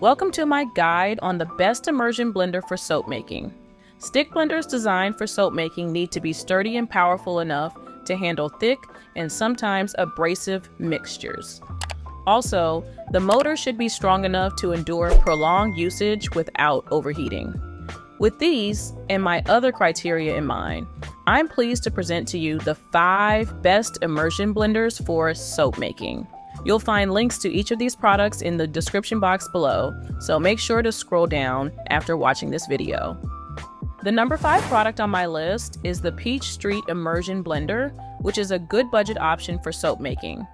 Welcome to my guide on the best immersion blender for soap making. Stick blenders designed for soap making need to be sturdy and powerful enough to handle thick and sometimes abrasive mixtures. Also, the motor should be strong enough to endure prolonged usage without overheating. With these and my other criteria in mind, I'm pleased to present to you the 5 best immersion blenders for soap making. You'll find links to each of these products in the description box below, so make sure to scroll down after watching this video. The number 5 product on my list is the Peach Street Immersion Blender, which is a good budget option for soap making.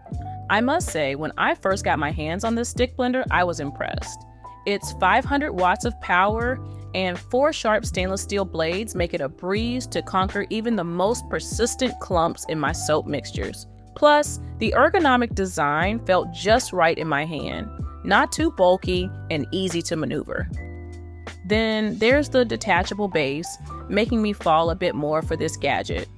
I must say, when I first got my hands on this stick blender, I was impressed. Its 500 watts of power and 4 sharp stainless steel blades make it a breeze to conquer even the most persistent clumps in my soap mixtures. Plus, the ergonomic design felt just right in my hand, not too bulky and easy to maneuver. Then there's the detachable base, making me fall a bit more for this gadget.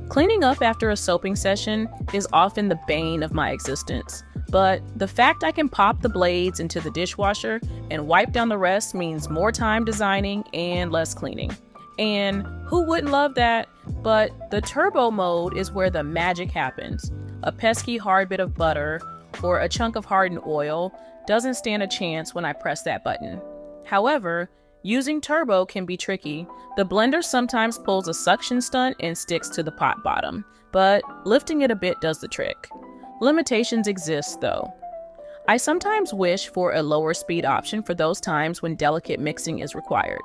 Cleaning up after a soaping session is often the bane of my existence, but the fact I can pop the blades into the dishwasher and wipe down the rest means more time designing and less cleaning. And who wouldn't love that? But the turbo mode is where the magic happens. A pesky hard bit of butter or a chunk of hardened oil doesn't stand a chance when I press that button. However, using turbo can be tricky. The blender sometimes pulls a suction stunt and sticks to the pot bottom, but lifting it a bit does the trick. Limitations exist though. I sometimes wish for a lower speed option for those times when delicate mixing is required.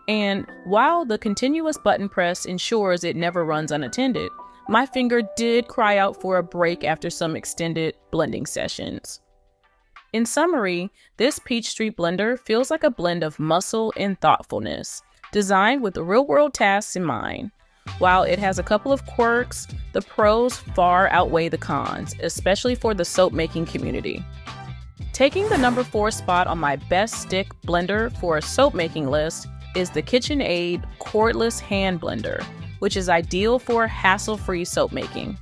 And while the continuous button press ensures it never runs unattended, my finger did cry out for a break after some extended blending sessions. In summary, this Peach Street blender feels like a blend of muscle and thoughtfulness, designed with the real-world tasks in mind. While it has a couple of quirks, the pros far outweigh the cons, especially for the soap-making community. Taking the number 4 spot on my best stick blender for a soap-making list is the KitchenAid Cordless Hand Blender, which is ideal for hassle-free soap making.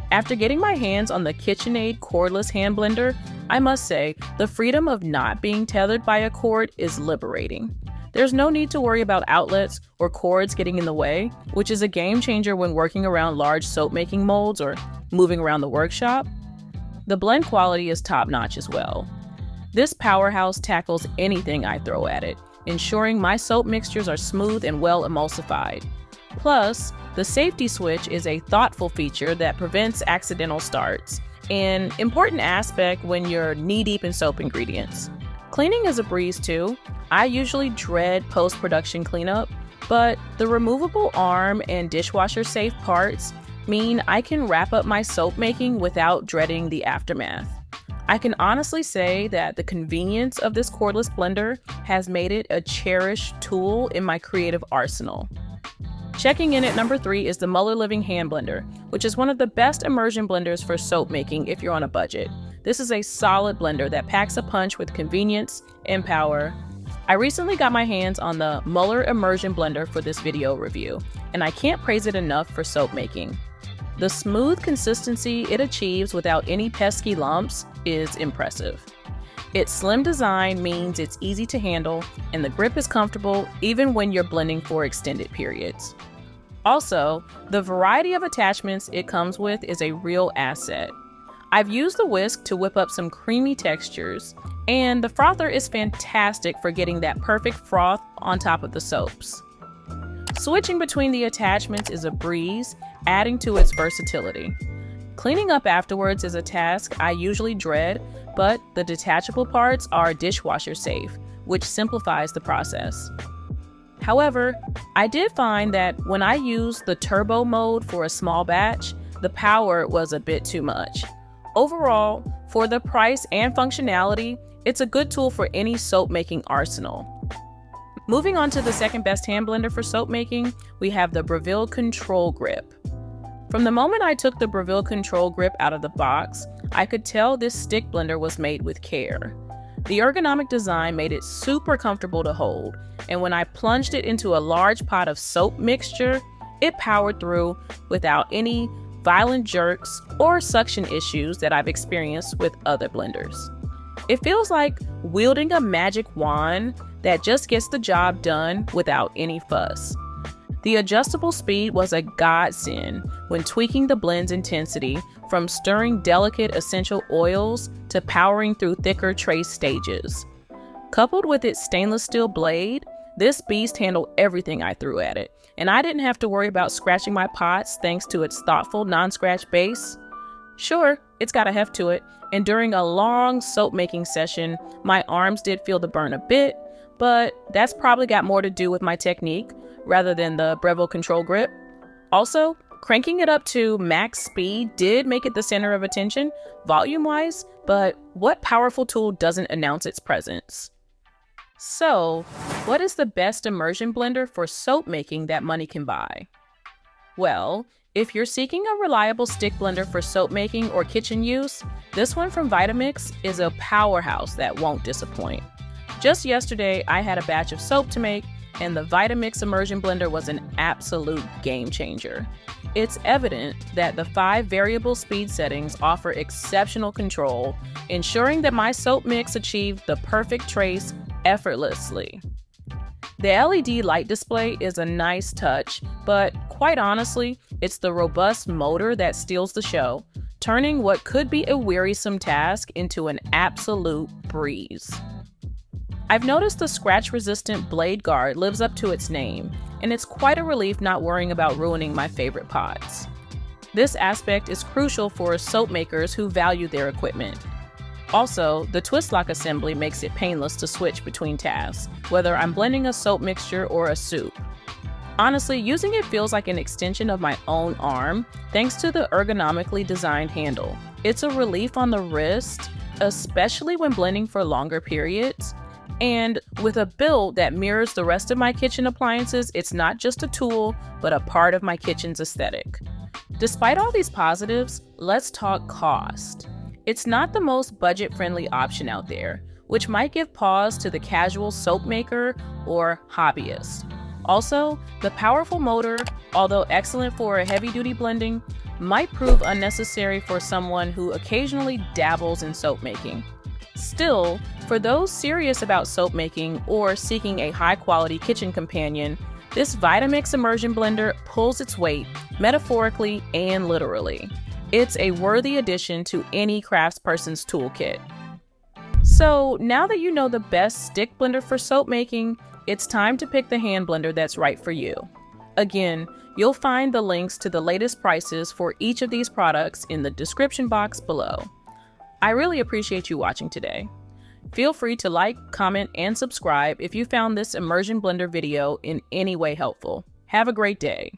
After getting my hands on the KitchenAid Cordless Hand Blender, I must say the freedom of not being tethered by a cord is liberating. There's no need to worry about outlets or cords getting in the way, which is a game changer when working around large soap making molds or moving around the workshop. The blend quality is top-notch as well. This powerhouse tackles anything I throw at it, ensuring my soap mixtures are smooth and well emulsified. Plus, the safety switch is a thoughtful feature that prevents accidental starts, an important aspect when you're knee-deep in soap ingredients. Cleaning is a breeze too. I usually dread post-production cleanup, but the removable arm and dishwasher-safe parts mean I can wrap up my soap making without dreading the aftermath. I can honestly say that the convenience of this cordless blender has made it a cherished tool in my creative arsenal. Checking in at number 3 is the MuellerLiving hand blender, which is one of the best immersion blenders for soap making if you're on a budget. This is a solid blender that packs a punch with convenience and power. I recently got my hands on the Mueller Immersion blender for this video review, and I can't praise it enough for soap making. The smooth consistency it achieves without any pesky lumps is impressive. Its slim design means it's easy to handle, and the grip is comfortable even when you're blending for extended periods. Also, the variety of attachments it comes with is a real asset. I've used the whisk to whip up some creamy textures, and the frother is fantastic for getting that perfect froth on top of the soaps. Switching between the attachments is a breeze, adding to its versatility. Cleaning up afterwards is a task I usually dread, but the detachable parts are dishwasher safe, which simplifies the process. However, I did find that when I used the turbo mode for a small batch, the power was a bit too much. Overall, for the price and functionality, it's a good tool for any soap making arsenal. Moving on to the second best hand blender for soap making, we have the Breville Control Grip. From the moment I took the Breville Control Grip out of the box, I could tell this stick blender was made with care. The ergonomic design made it super comfortable to hold, and when I plunged it into a large pot of soap mixture, it powered through without any violent jerks or suction issues that I've experienced with other blenders. It feels like wielding a magic wand that just gets the job done without any fuss. The adjustable speed was a godsend when tweaking the blend's intensity, from stirring delicate essential oils to powering through thicker trace stages. Coupled with its stainless steel blade, this beast handled everything I threw at it, and I didn't have to worry about scratching my pots thanks to its thoughtful non-scratch base. Sure, it's got a heft to it, and during a long soap making session, my arms did feel the burn a bit, but that's probably got more to do with my technique rather than the Breville control grip. Also, cranking it up to max speed did make it the center of attention, volume-wise, but what powerful tool doesn't announce its presence? So, what is the best immersion blender for soap making that money can buy? Well, if you're seeking a reliable stick blender for soap making or kitchen use, this one from Vitamix is a powerhouse that won't disappoint. Just yesterday, I had a batch of soap to make, and the Vitamix immersion blender was an absolute game changer. It's evident that the 5 variable speed settings offer exceptional control, ensuring that my soap mix achieved the perfect trace effortlessly. The LED light display is a nice touch, but quite honestly, it's the robust motor that steals the show, turning what could be a wearisome task into an absolute breeze. I've noticed the scratch-resistant blade guard lives up to its name, and it's quite a relief not worrying about ruining my favorite pots. This aspect is crucial for soap makers who value their equipment. Also, the twist lock assembly makes it painless to switch between tasks, whether I'm blending a soap mixture or a soup. Honestly, using it feels like an extension of my own arm, thanks to the ergonomically designed handle. It's a relief on the wrist, especially when blending for longer periods. And with a build that mirrors the rest of my kitchen appliances, it's not just a tool, but a part of my kitchen's aesthetic. Despite all these positives, let's talk cost. It's not the most budget-friendly option out there, which might give pause to the casual soap maker or hobbyist. Also, the powerful motor, although excellent for a heavy-duty blending, might prove unnecessary for someone who occasionally dabbles in soap making. Still, for those serious about soap making or seeking a high-quality kitchen companion, this Vitamix immersion blender pulls its weight, metaphorically and literally. It's a worthy addition to any craftsperson's toolkit. So now that you know the best stick blender for soap making, it's time to pick the hand blender that's right for you. Again, you'll find the links to the latest prices for each of these products in the description box below. I really appreciate you watching today. Feel free to like, comment, and subscribe if you found this immersion blender video in any way helpful. Have a great day.